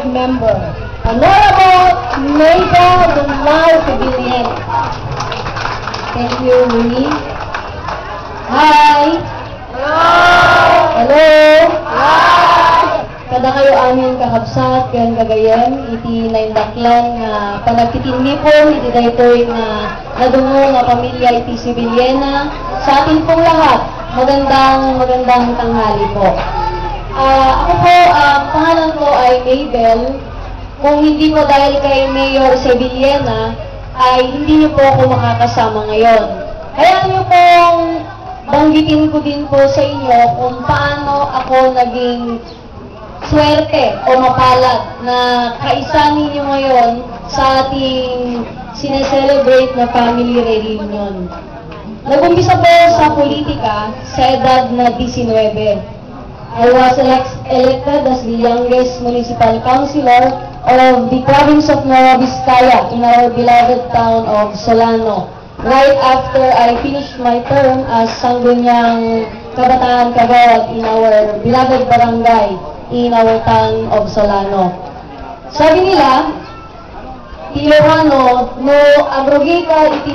board member, Honorable Mabel Dunlao Pabilien. Thank you, Winnie. Hi! Hello! Kada kayo amin kakabsat, kan kagayem, iti naindaklan nga panagtitinipon, iti daytoy nga nadungo nga pamilya iti Sibiliena. Sa atin pong lahat, magandang tanghali po. Ako po, pangalan ko ay Mabel. Kung hindi po dahil kay Mayor Sibiliena, ay hindi niyo po ako makakasama ngayon. Kaya niyo pong banggitin ko din po sa inyo kung paano ako naging swerte o mapalad na kaisa ninyo ngayon sa ating sineselebrate na family reunion. Nag-umpisa po sa politika sa edad na 19. I was elected as the youngest municipal councilor of the province of Nueva Vizcaya in our beloved town of Solano. Right after I finished my term as Sangguniang Kabataan Kagawad in our beloved barangay in our town of Solano. Sabi nila, Ilocano, no abrogita iti